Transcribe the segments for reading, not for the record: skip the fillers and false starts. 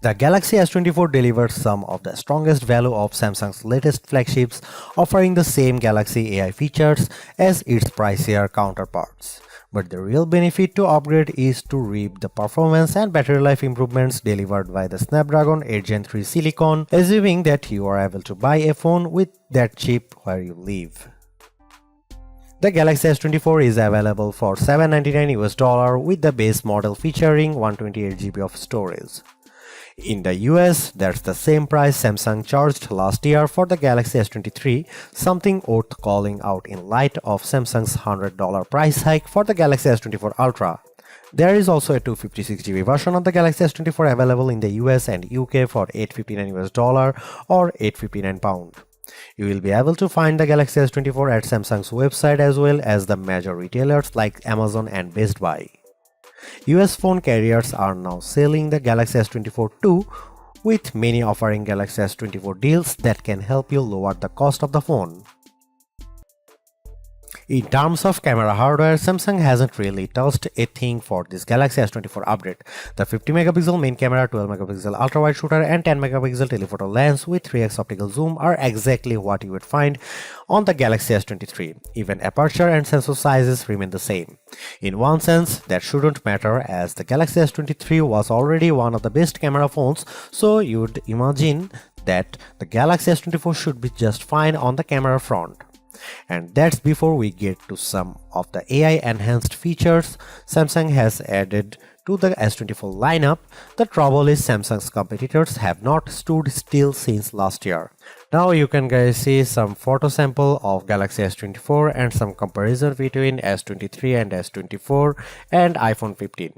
The Galaxy S24 delivers some of the strongest value of Samsung's latest flagships, offering the same Galaxy AI features as its pricier counterparts. But the real benefit to upgrade is to reap the performance and battery life improvements delivered by the Snapdragon 8 Gen 3 Silicon, assuming that you are able to buy a phone with that chip where you live. The Galaxy S24 is available for $799 with the base model featuring 128GB of storage. In the US, that's the same price Samsung charged last year for the Galaxy S23, something worth calling out in light of Samsung's $100 price hike for the Galaxy S24 Ultra. There is also a 256GB version of the Galaxy S24 available in the US and UK for $859 or £859. You will be able to find the Galaxy S24 at Samsung's website as well as the major retailers like Amazon and Best Buy. US phone carriers are now selling the Galaxy S24 too, with many offering Galaxy S24 deals that can help you lower the cost of the phone. In terms of camera hardware, Samsung hasn't really touched a thing for this Galaxy S24 update. The 50MP main camera, 12MP ultra-wide shooter and 10MP telephoto lens with 3x optical zoom are exactly what you would find on the Galaxy S23. Even aperture and sensor sizes remain the same. In one sense, that shouldn't matter as the Galaxy S23 was already one of the best camera phones, so you'd imagine that the Galaxy S24 should be just fine on the camera front. And that's before we get to some of the AI enhanced features Samsung has added to the S24 lineup. The trouble is Samsung's competitors have not stood still since last year. Now you can guys see some photo sample of Galaxy S24 and some comparison between S23 and S24 and iPhone 15.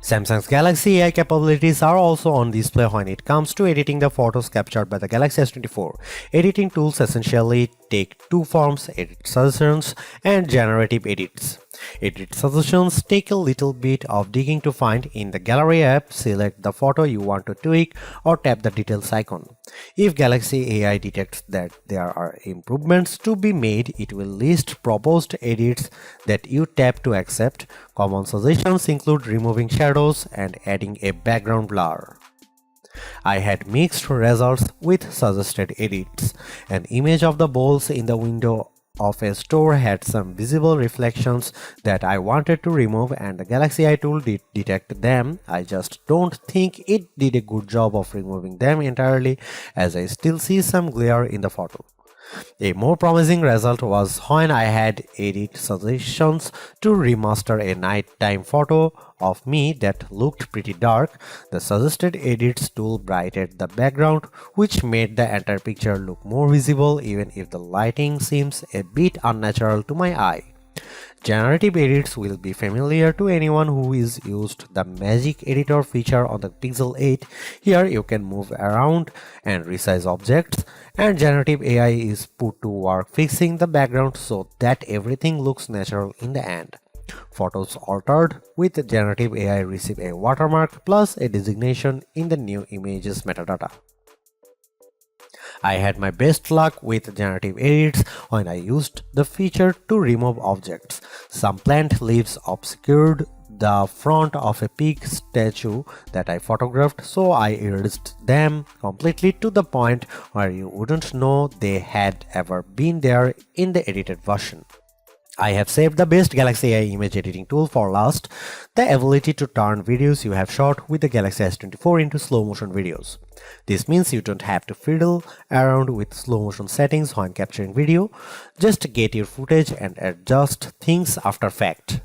Samsung's Galaxy AI capabilities are also on display when it comes to editing the photos captured by the Galaxy S24. Editing tools essentially take two forms: edit suggestions and generative edits. Edit suggestions take a little bit of digging to find. In the Gallery app, select the photo you want to tweak or tap the details icon. If Galaxy AI detects that there are improvements to be made, it will list proposed edits that you tap to accept. Common suggestions include removing shadows and adding a background blur. I had mixed results with suggested edits. An image of the bowls in the window of a store had some visible reflections that I wanted to remove, and the Galaxy AI tool did detect them. I just don't think it did a good job of removing them entirely, as I still see some glare in the photo. A more promising result was when I had edit suggestions to remaster a nighttime photo of me that looked pretty dark. The suggested edits tool brightened the background, which made the entire picture look more visible even if the lighting seems a bit unnatural to my eye. Generative edits will be familiar to anyone who has used the Magic Editor feature on the Pixel 8. Here you can move around and resize objects, and generative AI is put to work fixing the background so that everything looks natural in the end. Photos altered with generative AI receive a watermark plus a designation in the new images metadata. I had my best luck with generative edits when I used the feature to remove objects. Some plant leaves obscured the front of a pig statue that I photographed, so I erased them completely to the point where you wouldn't know they had ever been there in the edited version. I have saved the best Galaxy AI image editing tool for last, the ability to turn videos you have shot with the Galaxy S24 into slow motion videos. This means you don't have to fiddle around with slow motion settings when capturing video. Just get your footage and adjust things after fact.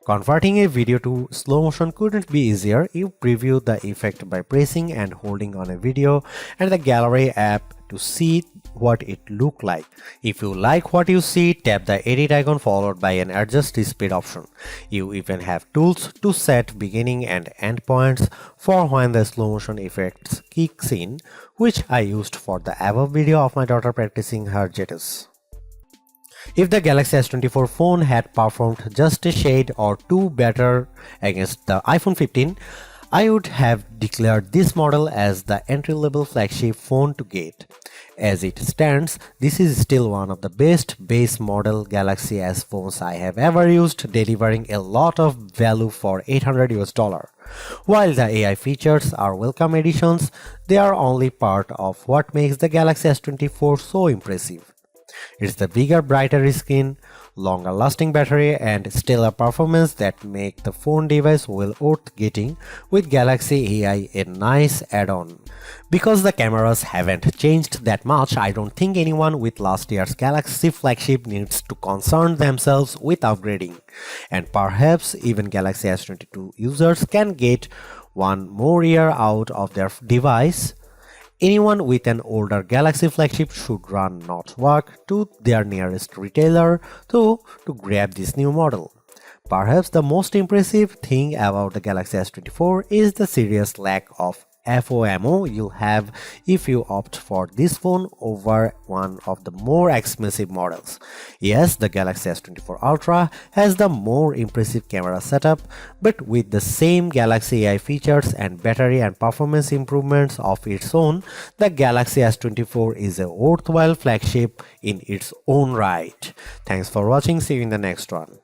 Converting a video to slow motion couldn't be easier. You preview the effect by pressing and holding on a video and the Gallery app to see what it looked like. If you like what you see, tap the edit icon followed by an adjust speed option. You even have tools to set beginning and end points for when the slow motion effects kicks in, which I used for the above video of my daughter practicing her jetters. If the Galaxy S24 phone had performed just a shade or two better against the iPhone 15, I would have declared this model as the entry-level flagship phone to get. As it stands, this is still one of the best base model Galaxy S phones I have ever used, delivering a lot of value for $800. While the AI features are welcome additions, they are only part of what makes the Galaxy S24 so impressive. It's the bigger, brighter screen, longer lasting battery and stellar performance that make the phone device well worth getting, with Galaxy AI a nice add-on. Because the cameras haven't changed that much, I don't think anyone with last year's Galaxy flagship needs to concern themselves with upgrading. And perhaps even Galaxy S22 users can get one more year out of their device. Anyone with an older Galaxy flagship should run not walk to their nearest retailer to grab this new model. Perhaps the most impressive thing about the Galaxy S24 is the serious lack of FOMO you'll have if you opt for this phone over one of the more expensive models. Yes, the Galaxy S24 Ultra has the more impressive camera setup, but with the same Galaxy AI features and battery and performance improvements of its own, the Galaxy S24 is a worthwhile flagship in its own right. Thanks for watching. See you in the next one.